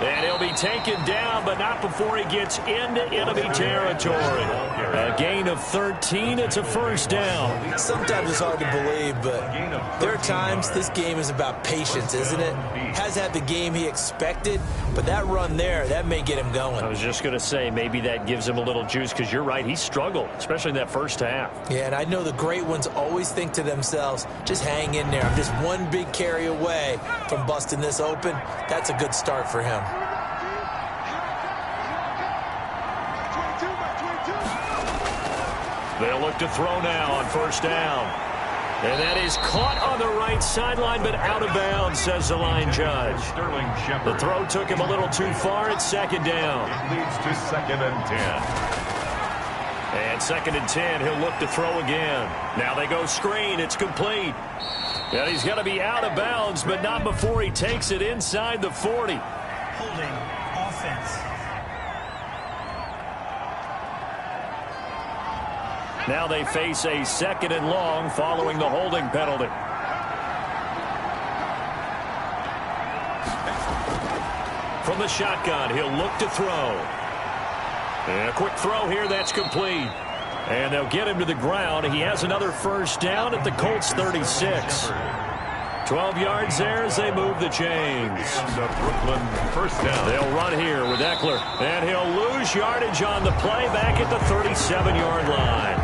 And he'll be taken down, but not before he gets into enemy territory. A gain of 13. It's a first down. Sometimes it's hard to believe, but there are times this game is about patience, isn't it? Has had the game he expected, but that run there, that may get him going. I was just going to say, maybe that gives him a little juice, because you're right, he struggled, especially in that first half. Yeah, and I know the great ones always think to themselves, just hang in there. I'm just one big carry away from busting this open. That's a good start for him. They'll look to throw now on first down. And that is caught on the right sideline, but out of bounds, says the line judge. The throw took him a little too far. It's 2nd down. It leads to 2nd and 10. And 2nd and 10, he'll look to throw again. Now they go screen. It's complete. And he's going to be out of bounds, but not before he takes it inside the 40. Holding offense. Now they face a 2nd and long following the holding penalty. From the shotgun, he'll look to throw. And a quick throw here, that's complete. And they'll get him to the ground. He has another first down at the Colts 36. 12 yards there as they move the chains. The Brooklyn first down. They'll run here with Eckler. And he'll lose yardage on the play back at the 37-yard line.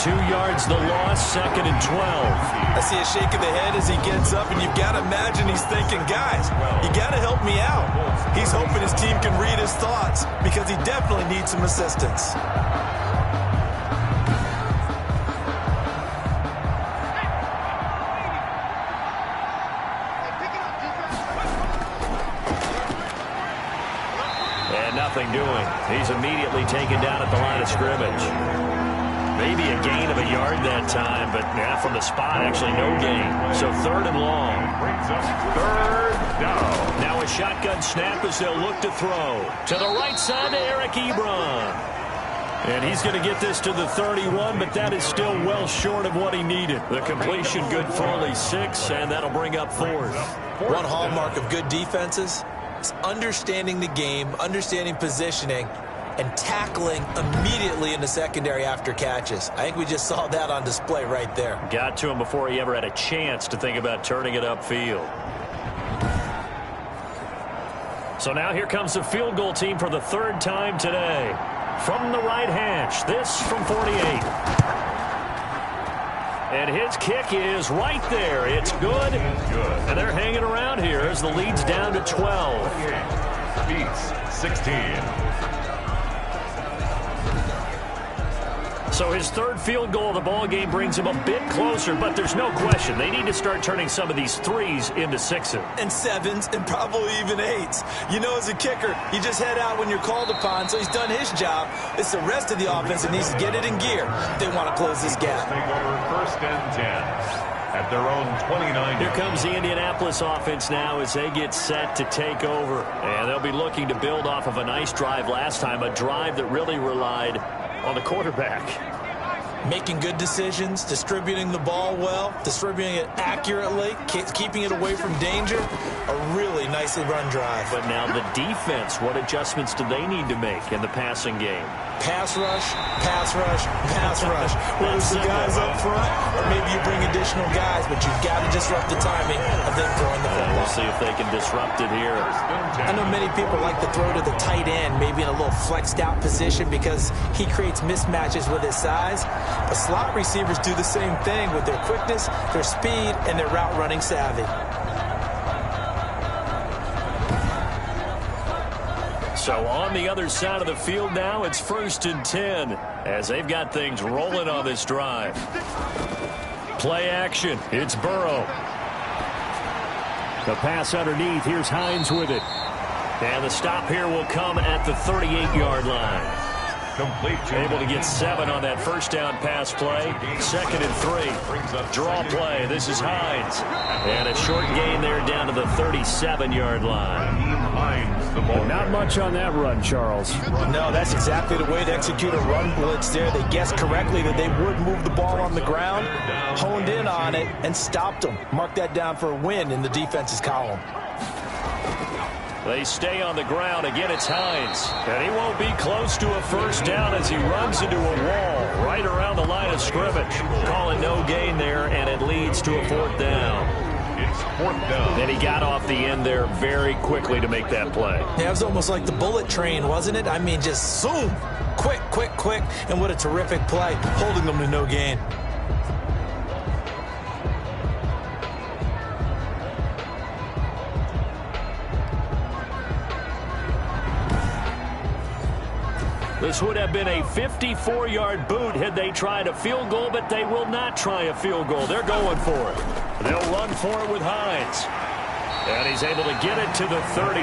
2 yards the loss, 2nd and 12. I see a shake of the head as he gets up, and you've got to imagine he's thinking, guys, you got to help me out. He's hoping his team can read his thoughts because he definitely needs some assistance. And nothing doing. He's immediately taken down at the line of scrimmage. Maybe a gain of a yard that time, but yeah, from the spot, actually no gain. So 3rd and long. Brings up 3rd down. Now a shotgun snap as they'll look to throw. To the right side to Eric Ebron. And he's going to get this to the 31, but that is still well short of what he needed. The completion good for only 6, and that'll bring up 4th. One hallmark of good defenses is understanding the game, understanding positioning, and tackling immediately in the secondary after catches. I think we just saw that on display right there. Got to him before he ever had a chance to think about turning it upfield. So now here comes the field goal team for the 3rd time today. From the right hash, this from 48. And his kick is right there. It's good. And they're hanging around here as the lead's down to 12. Beats 16. So his 3rd field goal of the ball game brings him a bit closer, but there's no question they need to start turning some of these 3s into 6s. And 7s and probably even 8s. You know, as a kicker, you just head out when you're called upon, so he's done his job. It's the rest of the offense that needs to get it in gear if they want to close this gap. Take over 1st and 10 at their own 29. Here comes the Indianapolis offense now as they get set to take over. And they'll be looking to build off of a nice drive last time, a drive that really relied on the quarterback. Making good decisions, distributing the ball well, distributing it accurately, keeping it away from danger. A really nicely run drive. But now the defense, what adjustments do they need to make in the passing game? Pass rush, pass rush, pass rush. Whether it's the guys up front or maybe you bring additional guys, but you've got to disrupt the timing of them throwing the football. We'll see if they can disrupt it here. I know many people like to throw to the tight end, maybe in a little flexed out position because he creates mismatches with his size. But slot receivers do the same thing with their quickness, their speed, and their route running savvy. So on the other side of the field now, it's 1st and 10 as they've got things rolling on this drive. Play action. It's Burrow. The pass underneath. Here's Hines with it. And the stop here will come at the 38-yard line. Able to get 7 on that first down pass play. 2nd and 3. Draw play. This is Hines. And a short gain there down to the 37-yard line. Hines the ball. Not much on that run, Charles. No, that's exactly the way to execute a run blitz there. They guessed correctly that they would move the ball on the ground, honed in on it, and stopped them. Mark that down for a win in the defense's column. They stay on the ground. Again, it's Hines. And he won't be close to a first down as he runs into a wall right around the line of scrimmage. Calling no gain there, and it leads to a fourth down. It's fourth down. And he got off the end there very quickly to make that play. Yeah, it was almost like the bullet train, wasn't it? I mean, just zoom. Quick, quick, quick. And what a terrific play, holding them to no gain. This would have been a 54-yard boot had they tried a field goal, but they will not try a field goal. They're going for it. They'll run for it with Hines. And he's able to get it to the 33.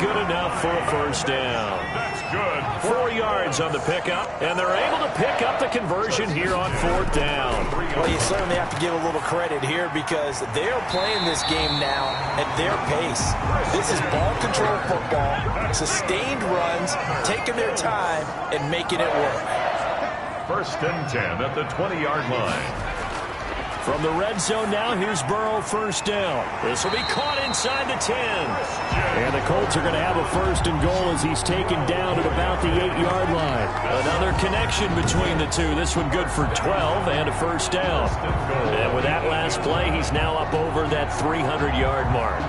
Good enough for a first down. That's good. 4 yards on the pickup, and they're able to pick up the conversion here on fourth down. Well, you certainly have to give a little credit here because they're playing this game now at their pace. This is ball control football, sustained runs, taking their time and making it work. First and 10 at the 20-yard line. From the red zone now, here's Burrow, first down. This will be caught inside the 10. And the Colts are going to have a first and goal as he's taken down at about the 8-yard line. Another connection between the two. This one good for 12 and a first down. And with that last play, he's now up over that 300-yard mark.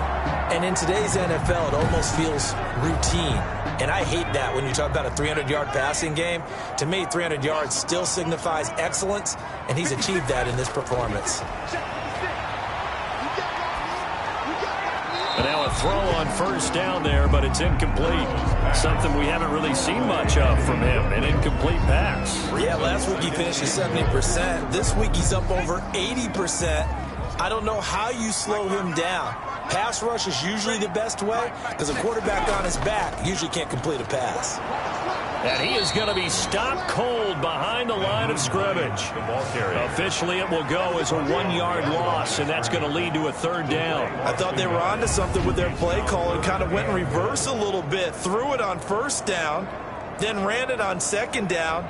And in today's NFL, it almost feels routine. And I hate that when you talk about a 300-yard passing game. To me, 300 yards still signifies excellence, and he's achieved that in this performance. And now a throw on first down there, but it's incomplete. Something we haven't really seen much of from him, an incomplete pass. Yeah, last week he finished at 70%. This week he's up over 80%. I don't know how you slow him down. Pass rush is usually the best way because a quarterback on his back usually can't complete a pass. And he is going to be stopped cold behind the line of scrimmage. Officially, it will go as a 1-yard loss, and that's going to lead to a third down. I thought they were onto something with their play call and kind of went in reverse a little bit. Threw it on first down, then ran it on second down.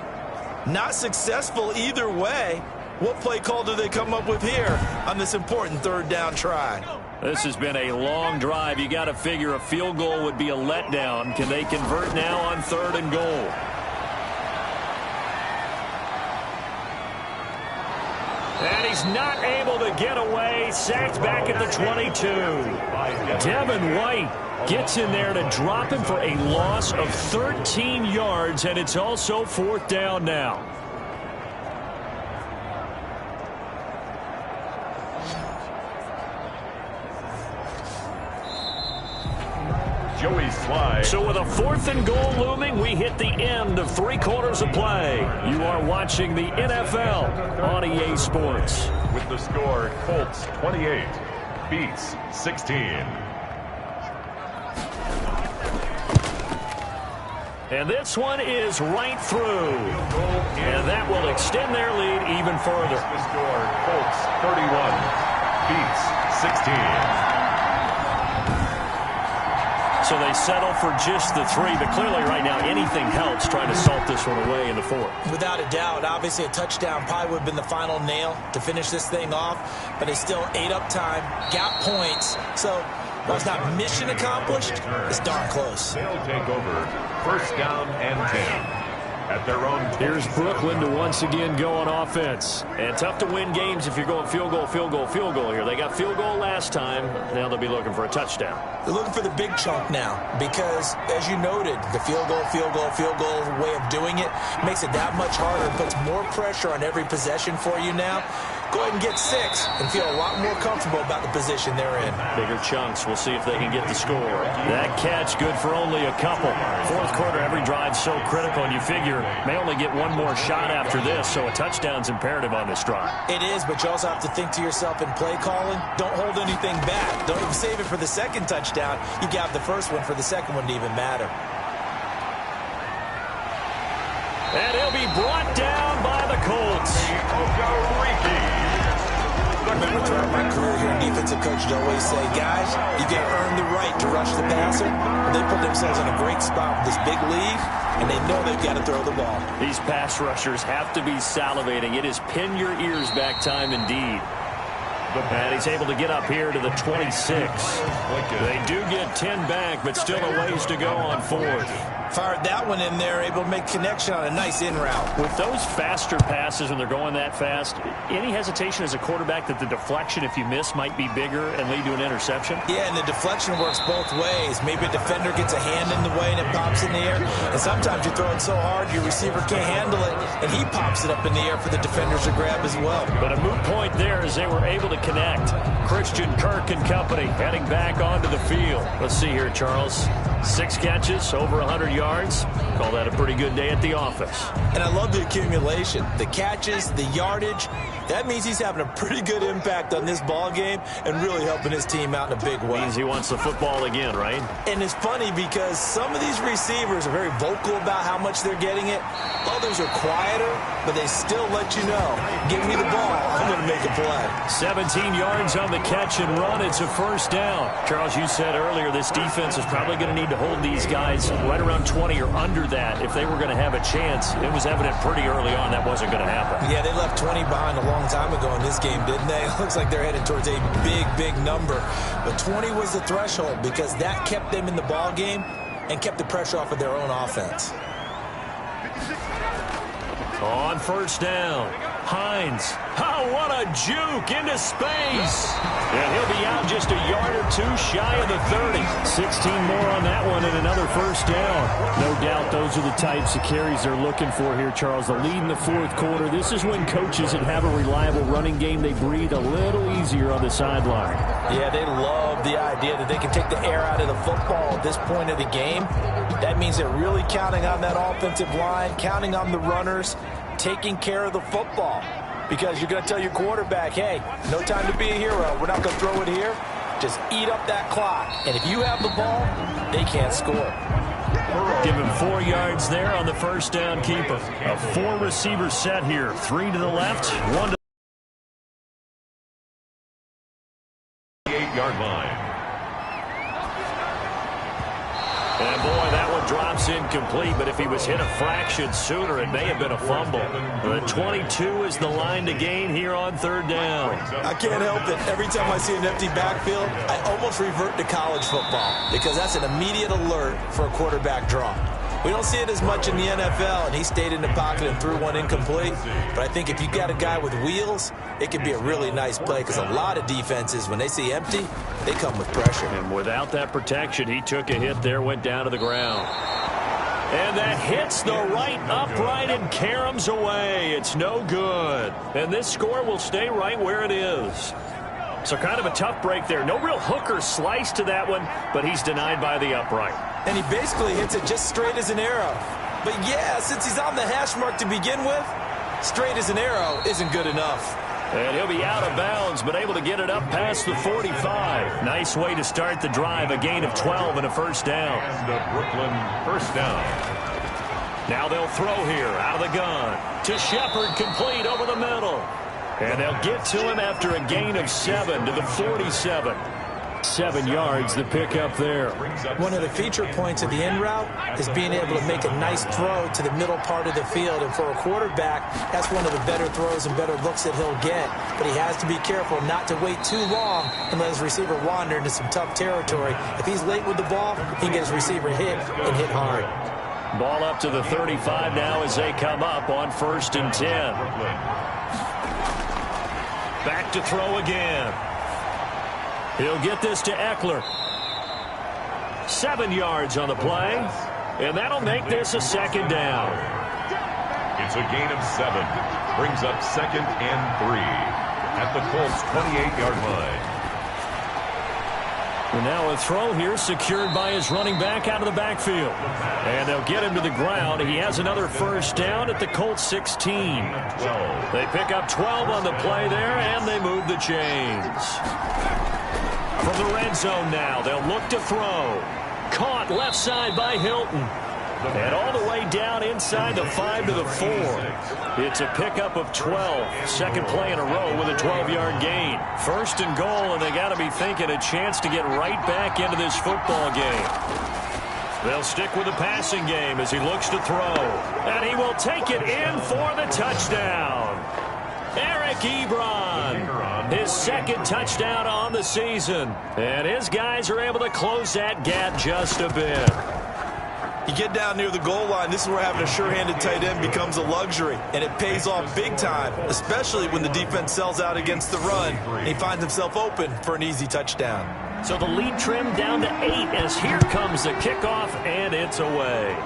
Not successful either way. What play call do they come up with here on this important third down try? This has been a long drive. You got to figure a field goal would be a letdown. Can they convert now on third and goal? And he's not able to get away. Sacked back at the 22. Devin White gets in there to drop him for a loss of 13 yards, and it's also fourth down now. Joey Slye. So with a fourth and goal looming, we hit the end of 3 quarters of play. You are watching the NFL on EA Sports. With the score, Colts 28, Beats 16. And this one is right through. And that will extend their lead even further. The score, Colts 31, Beats 16. So they settle for just the 3, but clearly right now anything helps trying to salt this one away in the fourth. Without a doubt, obviously a touchdown probably would have been the final nail to finish this thing off, but they still ate up time, got points. So while it's not mission accomplished, it's darn close. They'll take over first down and 10. At their own. Here's Brooklyn to once again go on offense. And tough to win games if you're going field goal, field goal, field goal here. They got field goal last time. Now they'll be looking for a touchdown. They're looking for the big chunk now because, as you noted, the field goal way of doing it makes it that much harder, puts more pressure on every possession for you now. Go ahead and get 6 and feel a lot more comfortable about the position they're in. Bigger chunks. We'll see if they can get the score. That catch good for only a couple. Fourth quarter, every drive so critical, and you figure may only get one more shot after this, so a touchdown's imperative on this drive. It is, but you also have to think to yourself in play calling, don't hold anything back. Don't even save it for the second touchdown. You got the first one for the second one to even matter. And he'll be brought down by the Colts. The I remember throughout my career here, defensive coaches always say, guys, you got to earn the right to rush the passer. They put themselves in a great spot with this big lead, and they know they've got to throw the ball. These pass rushers have to be salivating. It is pin your ears back time indeed. And he's able to get up here to the 26. They do get 10 back, but still a ways to go on fourth. Fired that one in there, able to make connection on a nice in route. With those faster passes when they're going that fast, any hesitation as a quarterback that the deflection, if you miss, might be bigger and lead to an interception? Yeah, and the deflection works both ways. Maybe a defender gets a hand in the way and it pops in the air. And sometimes you throw it so hard your receiver can't handle it, and he pops it up in the air for the defenders to grab as well. But a moot point there as they were able to connect. Christian Kirk and company heading back onto the field. Let's see here, Charles. 6 catches, over 100 yards. Call that a pretty good day at the office. And I love the accumulation. The catches, the yardage. That means he's having a pretty good impact on this ball game and really helping his team out in a big way. Means he wants the football again, right? And it's funny because some of these receivers are very vocal about how much they're getting it. Others are quieter, but they still let you know, give me the ball, I'm going to make a play. 17 yards on the catch and run. It's a first down. Charles, you said earlier this defense is probably going to need to hold these guys right around 20 or under that if they were going to have a chance. It was evident pretty early on that wasn't going to happen. Yeah, they left 20 behind a long time ago in this game, didn't they? It looks like they're headed towards a big, big number. But 20 was the threshold because that kept them in the ball game and kept the pressure off of their own offense. On first down, Hines. Oh, what a juke into space. And he'll be out just a yard or two shy of the 30. 16 more on that one and another first down. No doubt those are the types of carries they're looking for here, Charles. The lead in the fourth quarter. This is when coaches that have a reliable running game, they breathe a little easier on the sideline. Yeah, they love the idea that they can take the air out of the football at this point of the game. That means they're really counting on that offensive line, counting on the runners, taking care of the football. Because you're going to tell your quarterback, hey, no time to be a hero. We're not going to throw it here. Just eat up that clock. And if you have the ball, they can't score. Give him 4 yards there on the first down keeper. A 4-receiver set here. 3 to the left, 1 to the 8-yard line. And boy, that one drops incomplete, but if he was hit a fraction sooner, it may have been a fumble. The 22 is the line to gain here on third down. I can't help it. Every time I see an empty backfield, I almost revert to college football because that's an immediate alert for a quarterback draw. We don't see it as much in the NFL, and he stayed in the pocket and threw one incomplete. But I think if you got a guy with wheels, it could be a really nice play because a lot of defenses, when they see empty, they come with pressure. And without that protection, he took a hit there, went down to the ground. And that hits the right upright and caroms away. It's no good. And this score will stay right where it is. So kind of a tough break there. No real hook or slice to that one, but he's denied by the upright. And he basically hits it just straight as an arrow. But yeah, since he's on the hash mark to begin with, straight as an arrow isn't good enough. And he'll be out of bounds, but able to get it up past the 45. Nice way to start the drive, a gain of 12 and a first down. And the Brooklyn first down. Now they'll throw here out of the gun to Shepard, complete over the middle. And they'll get to him after a gain of 7 to the 47. 7 yards, the pickup there. One of the feature points of the in route is being able to make a nice throw to the middle part of the field. And for a quarterback, that's one of the better throws and better looks that he'll get. But he has to be careful not to wait too long and let his receiver wander into some tough territory. If he's late with the ball, he can get his receiver hit and hit hard. Ball up to the 35 now as they come up on 1st and 10. Back to throw again. He'll get this to Eckler. 7 yards on the play, and that'll make this a second down. It's a gain of 7. Brings up 2nd and 3 at the Colts' 28-yard line. And now a throw here secured by his running back out of the backfield. And they'll get him to the ground. He has another first down at the Colts 16. 12. They pick up 12 on the play there, and they move the chains. From the red zone now, they'll look to throw. Caught left side by Hilton. And all the way down inside the 5 to the 4. It's a pickup of 12. Second play in a row with a 12-yard gain. First and goal, and they got to be thinking a chance to get right back into this football game. They'll stick with the passing game as he looks to throw. And he will take it in for the touchdown. Eric Ebron, his second touchdown on the season. And his guys are able to close that gap just a bit. You get down near the goal line, this is where having a sure-handed tight end becomes a luxury, and it pays off big time, especially when the defense sells out against the run, and he finds himself open for an easy touchdown. So the lead trimmed down to 8 as here comes the kickoff, and it's away.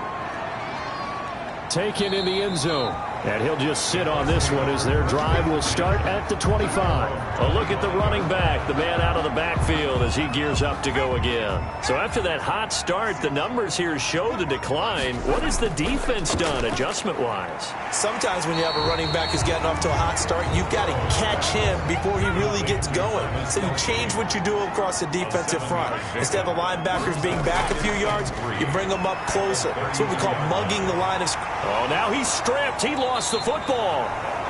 Taken in the end zone. And he'll just sit on this one as their drive will start at the 25. A look at the running back, the man out of the backfield as he gears up to go again. So after that hot start, the numbers here show the decline. What has the defense done adjustment-wise? Sometimes when you have a running back who's getting off to a hot start, you've got to catch him before he really gets going. So you change what you do across the defensive front. Instead of the linebackers being back a few yards, you bring them up closer. It's what we call mugging the line of scrimmage. Oh, now he's stripped. He lost the football.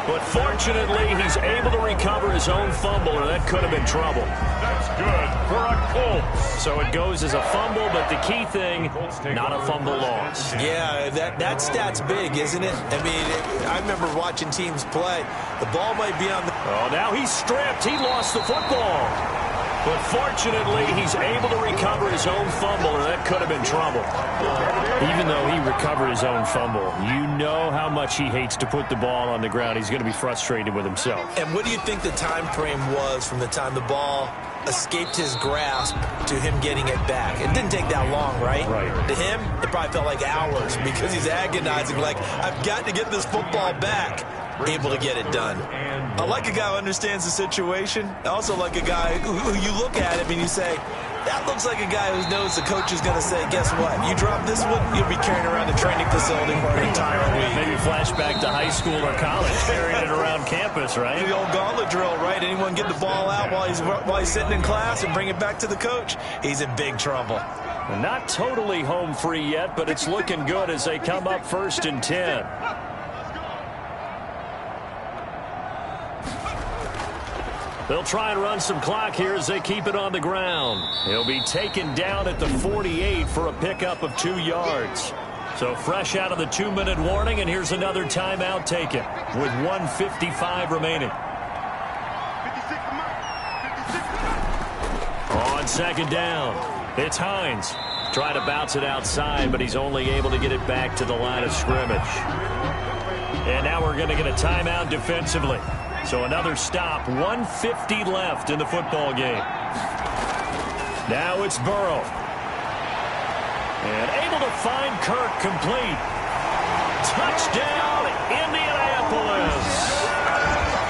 But fortunately, he's able to recover his own fumble, or that could have been trouble. That's good for a Colts. So it goes as a fumble, but the key thing, not a fumble loss. Yeah, that stat's big, isn't it? I mean, I remember watching teams play. The ball might be on the... Oh, now he's stripped. He lost the football. But fortunately, he's able to recover his own fumble, or that could have been trouble. Even though he recovered his own fumble, you know how much he hates to put the ball on the ground. He's going to be frustrated with himself. And what do you think the time frame was from the time the ball escaped his grasp to him getting it back? It didn't take that long, right? Right. To him, it probably felt like hours because he's agonizing, like, I've got to get this football back. Able to get it done. I like a guy who understands the situation. I also like a guy who you look at him and you say, that looks like a guy who knows the coach is going to say, guess what? You drop this one, you'll be carrying around the training facility for an entire week. Maybe flashback to high school or college, carrying it around campus, right? The old gauntlet drill, right? Anyone get the ball out while he's sitting in class and bring it back to the coach? He's in big trouble. Not totally home free yet, but it's looking good as they come up 1st and 10. They'll try and run some clock here as they keep it on the ground. He'll be taken down at the 48 for a pickup of 2 yards. So fresh out of the 2-minute warning, and here's another timeout taken with 1:55 remaining. On 2nd down, it's Hines. Trying to bounce it outside, but he's only able to get it back to the line of scrimmage. And now we're going to get a timeout defensively. So another stop, 1:50 left in the football game. Now it's Burrow. And able to find Kirk complete. Touchdown, Indianapolis.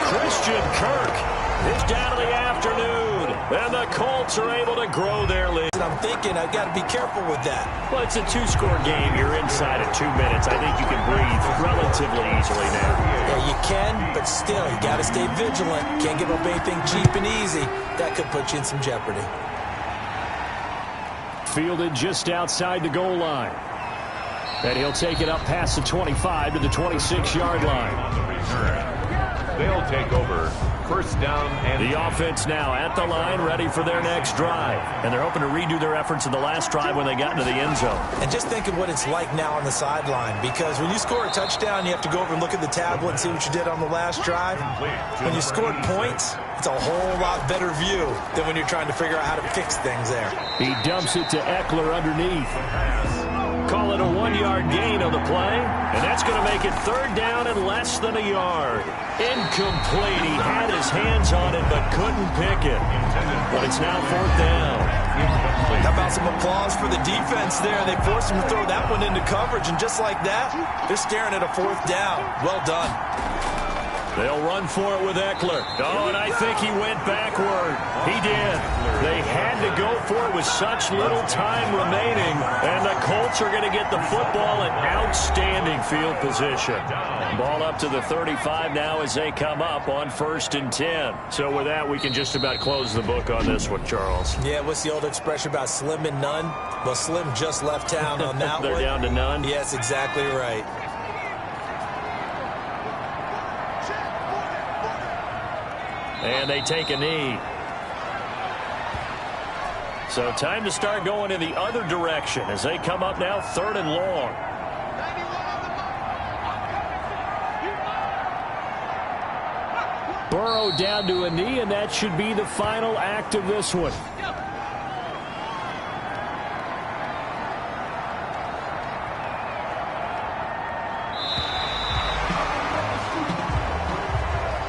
Christian Kirk is down to the afternoon. And the Colts are able to grow their lead. I'm thinking I've got to be careful with that. Well, it's a 2-score game. You're inside of 2 minutes. I think you can breathe relatively easily now. Yeah, you can, but still, you got to stay vigilant. Can't give up anything cheap and easy. That could put you in some jeopardy. Fielded just outside the goal line. And he'll take it up past the 25 to the 26-yard line. They'll take over 1st down. And the offense now at the line, ready for their next drive. And they're hoping to redo their efforts in the last drive when they got into the end zone. And just think of what it's like now on the sideline, because when you score a touchdown, you have to go over and look at the tablet and see what you did on the last drive. When you scored points, it's a whole lot better view than when you're trying to figure out how to fix things there. He dumps it to Eckler underneath. Call it a 1-yard gain on the play, and that's going to make it 3rd down and less than a yard. Incomplete. He had his hands on it but couldn't pick it. But it's now 4th down. How about some applause for the defense there? They forced him to throw that one into coverage, and just like that, they're staring at a 4th down. Well done. They'll run for it with Eckler. Oh, and I think he went backward. He did. They had to go for it with such little time remaining, and the Colts are going to get the football in outstanding field position. Ball up to the 35 now as they come up on 1st and 10. So with that, we can just about close the book on this one, Charles. Yeah, what's the old expression about slim and none? Well, Slim just left town on that They're one. down to none? Yes, exactly right. And they take a knee. So time to start going in the other direction as they come up now 3rd and long. Burrow down to a knee, and that should be the final act of this one.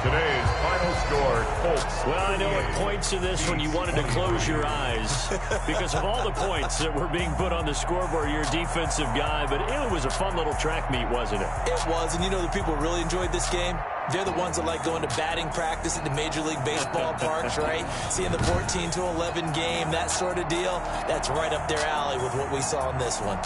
Today's final score, Colts. Well, I know at points in this one you wanted to close your eyes because of all the points that were being put on the scoreboard. You're a defensive guy, but it was a fun little track meet, wasn't it? It was, and you know the people who really enjoyed this game? They're the ones that like going to batting practice at the Major League Baseball parks, right? Seeing the 14-11 game, that sort of deal. That's right up their alley with what we saw in this one.